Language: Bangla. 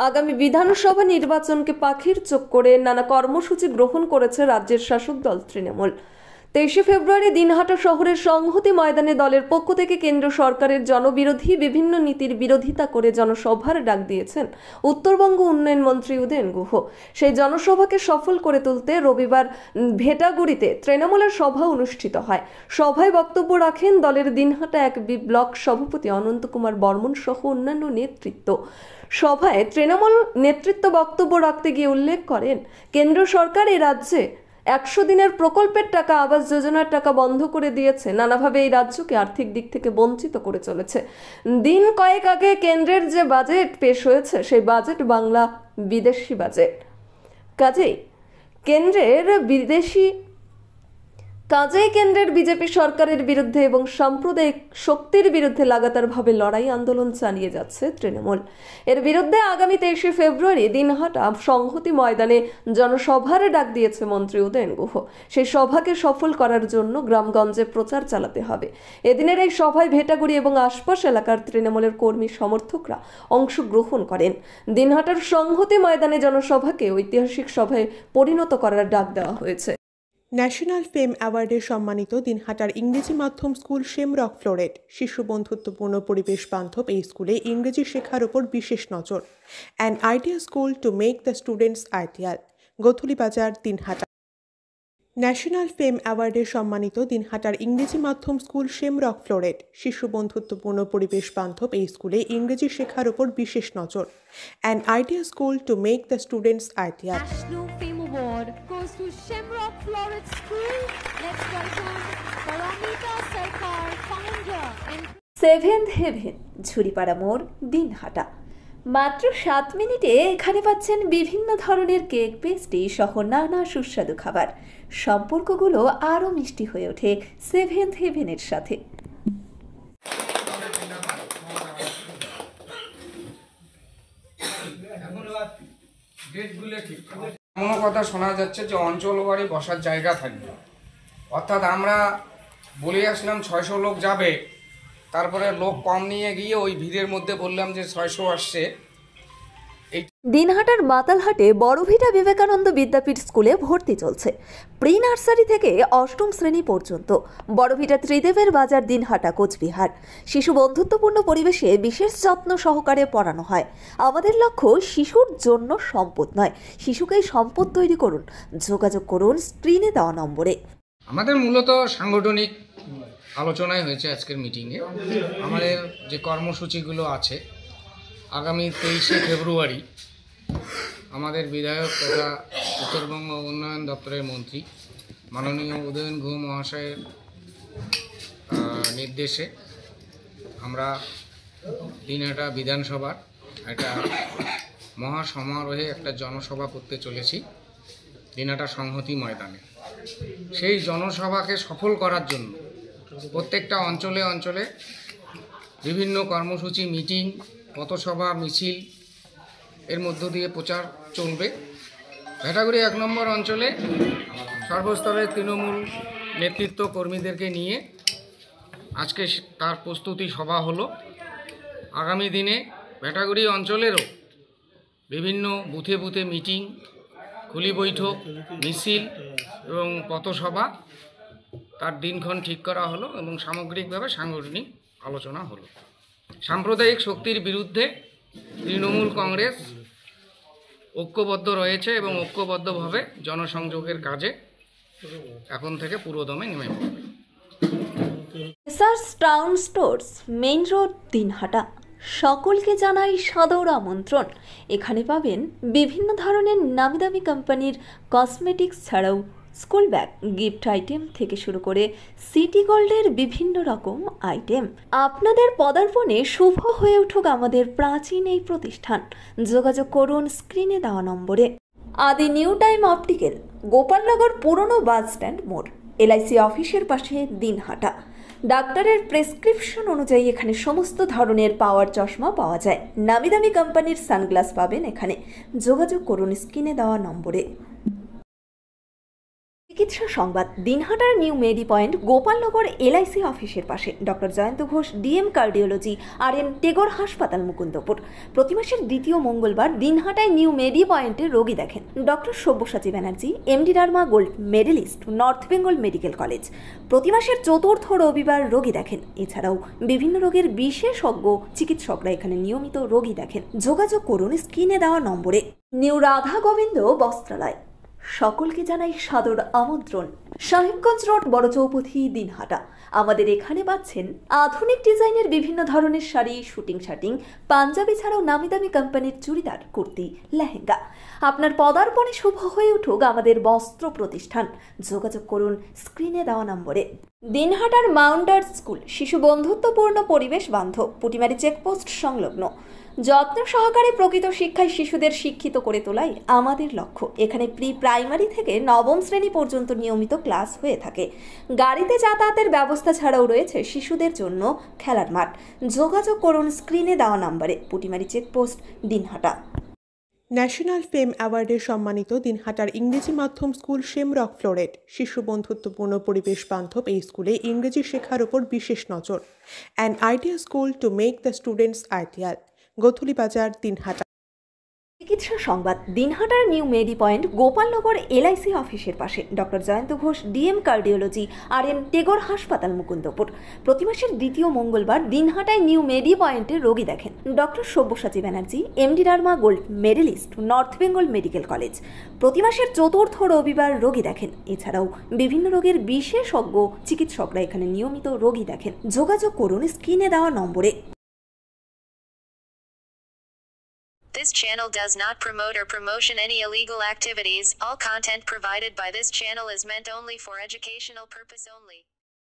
আগামী বিধানসভা নির্বাচনকে পাখির চোখ করে নানা কর্মসূচি গ্রহণ করেছে রাজ্যের শাসক দল তৃণমূল। 23 ফেব্রুয়ারি দিনহাটা শহরের সংহতি ময়দানে দলের পক্ষ থেকে কেন্দ্র সরকারের জনবিরোধী বিভিন্ন নীতির বিরোধিতা করে জনসভার ডাক দিয়েছেন উত্তরবঙ্গ উন্নয়ন মন্ত্রী উদয়ন গুহ। সেই জনসভাকে সফল করে তুলতে রবিবার ভেটাগুড়িতে তৃণমূলের সভা অনুষ্ঠিত হয়। সভায় বক্তব্য রাখেন দলের দিনহাটা 1 ব্লক সভাপতি অনন্ত কুমার বর্মন সহ অন্যান্য নেতৃত্ব। সভায় তৃণমূল নেতৃত্ব বক্তব্য রাখতে গিয়ে উল্লেখ করেন, কেন্দ্র সরকার এই রাজ্যে 100 দিনের প্রকল্পের টাকা, আবাস যোজনার টাকা বন্ধ করে দিয়েছে, নানাভাবে এই রাজ্যকে আর্থিক দিক থেকে বঞ্চিত করে চলেছে। দিন কয়েক আগে কেন্দ্রের যে বাজেট পেশ হয়েছে সেই বাজেট বাংলা বিদেশি বাজেট। কাজেই কেন্দ্রের বিজেপি সরকারের বিরুদ্ধে এবং সাম্প্রদায়িক শক্তির বিরুদ্ধে লাগাতারভাবে লড়াই আন্দোলন চালিয়ে যাচ্ছে তৃণমূল। এর বিরুদ্ধে আগামী 23 ফেব্রুয়ারি দিনহাটা সংহতি ময়দানে জনসভার ডাক দিয়েছে মন্ত্রী উদয়ন গুহ। সেই সভাকে সফল করার জন্য গ্রামগঞ্জে প্রচার চালাতে হবে। এদিনের এই সভায় ভেটাগুড়ি এবং আশপাশ এলাকার তৃণমূলের কর্মী সমর্থকরা অংশগ্রহণ করেন। দিনহাটার সংহতি ময়দানে জনসভাকে ঐতিহাসিক সভায় পরিণত করার ডাক দেওয়া হয়েছে। ন্যাশনাল ফেম অ্যাওয়ার্ডে সম্মানিত দিনহাটার ইংরেজি মাধ্যম স্কুল শেমরক ফ্লোরেট। শিশু বন্ধুত্বপূর্ণ পরিবেশ বান্ধব এই স্কুলে ইংরেজি শেখার উপর বিশেষ নজর। An idea school to make the students ideal. Gathuli Bazar, Dinhata. National fame অ্যাওয়ার্ডে সম্মানিত দিনহাটার ইংরেজি মাধ্যম স্কুল শেমরক ফ্লোরেট। শিশু বন্ধুত্বপূর্ণ পরিবেশ বান্ধব এই স্কুলে ইংরেজি শেখার উপর বিশেষ নজর। An idea school to make the students ideal. Award goes to Shamrock Floret School. Let's welcome Paramita Sarkar, founder and Seventh Heaven, Jhuripara মোড়, দিনহাটা। মাত্র 7 মিনিটে এখানে পাচ্ছেন বিভিন্ন ধরনের কেক, পেস্ট্রি সহ নানা সুস্বাদু খাবার। সম্পর্কগুলো আরও মিষ্টি হয়ে ওঠে সেভেন্থ হেভেনের সাথে। কোনো কথা শোনা যাচ্ছে যে অঞ্চলবাড়ি বসার জায়গা থাকবে, অর্থাৎ আমরা বলে আসলাম 600 লোক যাবে, তারপরে লোক কম নিয়ে গিয়ে ওই ভিড়ের মধ্যে বললাম যে 600 আসছে। দিনহাটার মাতালহাটে বড়ভিটা বিবেকানন্দ বিদ্যাপীঠ স্কুলে ভর্তি চলছে। প্রি নার্সারি থেকে 8ম শ্রেণী পর্যন্ত। বড়ভিটা ত্রিদেবের বাজার, দিনহাটা, কোচবিহার। শিশু বন্ধুত্বপূর্ণ পরিবেশে বিশেষ যত্ন সহকারে পড়ানো হয়। আমাদের লক্ষ্য শিশুর জন্য সম্পদ নয়, শিশুকেই সম্পদ তৈরি করুন। যোগাযোগ করুন স্ক্রিনে দেওয়া নম্বরে। আমাদের মূলত সাংগঠনিক আলোচনায় হয়েছে আজকের মিটিংয়ে। আমাদের যে কর্মসূচিগুলো আছে, আগামী 23 ফেব্রুয়ারি আমাদের বিধায়ক তথা উত্তরবঙ্গ উন্নয়ন দপ্তরের মন্ত্রী মাননীয় উদয়ন গুহ মহাশয়ের নির্দেশে আমরা দিনহাটা বিধানসভার একটা মহাসমারোহে একটা জনসভা করতে চলেছি দিনহাটা সংহতি ময়দানে। সেই জনসভাকে সফল করার জন্য প্রত্যেকটা অঞ্চলে অঞ্চলে বিভিন্ন কর্মসূচি, মিটিং, পথসভা, মিছিল এর মধ্য দিয়ে প্রচার চলবে। ভেটাগুড়ি 1 নম্বর অঞ্চলে সর্বস্তরের তৃণমূল নেতৃত্ব কর্মীদেরকে নিয়ে আজকে তার প্রস্তুতি সভা হলো। আগামী দিনে ভেটাগুড়ি অঞ্চলেরও বিভিন্ন বুথে বুথে মিটিং, খুলি বৈঠক, মিছিল এবং পথসভা তার দিনক্ষণ ঠিক করা হলো এবং সামগ্রিকভাবে সাংগঠনিক আলোচনা হলো। সাম্প্রদায়িক শক্তির বিরুদ্ধে তৃণমূল কংগ্রেস ঐক্যবদ্ধ রয়েছে এবং ঐক্যবদ্ধভাবে জনসংযোগের কাজে এখন থেকে পুরোদমে নেমে পড়বে। SRS town stores, main road, Dinhata. সকলকে জানাই সাদর আমন্ত্রণ। এখানে পাবেন বিভিন্ন ধরনের নামিদামি কোম্পানির কসমেটিক্স ছাড়াও স্কুল ব্যাগ, গিফট আইটেম থেকে শুরু করে সিটি গোল্ডের বিভিন্ন রকম আইটেম। আপনাদের পদার্পণে শুভ হয়ে উঠুক আমাদের প্রাচীন এই প্রতিষ্ঠান। যোগাযোগ করুন স্ক্রিনে দেওয়া নম্বরে। আদি নিউ টাইম অপটিক্যাল, গোপালনগর পুরনো বাস স্ট্যান্ড মোড়, এলআইসি অফিসের পাশে, দিনহাটা। ডাক্তারের প্রেসক্রিপশন অনুযায়ী এখানে সমস্ত ধরনের পাওয়ার চশমা পাওয়া যায়। নামিদামি কোম্পানির সানগ্লাস পাবেন এখানে। যোগাযোগ করুন স্ক্রিনে দেওয়া নম্বরে। চিকিৎসা সংবাদ দিনহাটার নিউ মেডি পয়েন্ট গোপালনগর এলআইসি অফিসের পাশে doctor Jayanta Ghosh DM cardiology আর.এন. Tagore হাসপাতাল মুকুন্দপুর। প্রতি মাসের দ্বিতীয় মঙ্গলবার দিনহাটায় নিউ মেডি পয়েন্টে রোগী দেখেন doctor Sabyasachi Banerjee, MD derma gold medalist, North Bengal Medical College. প্রতি মাসের চতুর্থ রবিবার রোগী দেখেন। এছাড়াও বিভিন্ন রোগের বিশেষজ্ঞ চিকিৎসকরা এখানে নিয়মিত রোগী দেখেন। যোগাযোগ করুন স্ক্রিনে দেওয়া নম্বরে। নিউ রাধা গোবিন্দ বস্ত্রালয়, সকলকে জানাই সাদর আমন্ত্রণ। সাহেবগঞ্জ রোড, বড় চৌপথি, দিনহাটা। আমাদের এখানে পাচ্ছেন আধুনিক ডিজাইনের বিভিন্ন ধরনের শাড়ি, শুটিং শার্টিং, পাঞ্জাবি ছাড়াও নামি দামি কোম্পানির চুড়িদার, কুর্তি, লেহেঙ্গা। আপনার পদার্পণে শুভ হয়ে উঠুক আমাদের বস্ত্র প্রতিষ্ঠান। যোগাযোগ করুন স্ক্রিনে দেওয়া নম্বরে। দিনহাটার মাউন্টার স্কুল শিশু বন্ধুত্বপূর্ণ, পরিবেশ বান্ধব, পুটিমারি চেকপোস্ট সংলগ্ন। যত্ন সহকারে প্রকৃত শিক্ষায় শিশুদের শিক্ষিত করে তোলাই আমাদের লক্ষ্য। এখানে প্রি প্রাইমারি থেকে নবম শ্রেণী পর্যন্ত নিয়মিত ক্লাস হয়ে থাকে। গাড়িতে যাতায়াতের ব্যবস্থা ছাড়াও রয়েছে শিশুদের জন্য খেলার মাঠ। যোগাযোগ করুন স্ক্রিনে দেওয়া নম্বরে। Putimari checkpost, Dinhata. National fame অ্যাওয়ার্ডে সম্মানিত দিনহাটার ইংরেজি মাধ্যম স্কুল শেমরক ফ্লোরেট। শিশু বন্ধুত্বপূর্ণ, পরিবেশ বান্ধব এই স্কুলে ইংরেজি শেখার ওপর বিশেষ নজর। An idea school to make the students ideal. Godhuli বাজার, দিনহাটা। চিকিৎসা সংবাদ দিনহাটার নিউ মেডি পয়েন্ট গোপালনগর এলআইসি অফিসের পাশে doctor Jayanta Ghosh DM cardiology আর.এন. Tagore হাসপাতাল মুকুন্দপুর। প্রতি মাসের দ্বিতীয় মঙ্গলবার দিনহাটায় নিউ মেডি পয়েন্টে রোগী দেখেন doctor Sabyasachi Banerjee, MD derma gold medalist, North Bengal Medical College. প্রতি মাসের চতুর্থ রবিবার রোগী দেখেন। এছাড়াও বিভিন্ন রোগের বিশেষজ্ঞ চিকিৎসকরা এখানে নিয়মিত রোগী দেখেন। যোগাযোগ করুন স্ক্রিনে দেওয়া নম্বরে। This channel does not promote or promotion any illegal activities. All content provided by this channel is meant only for educational purpose only.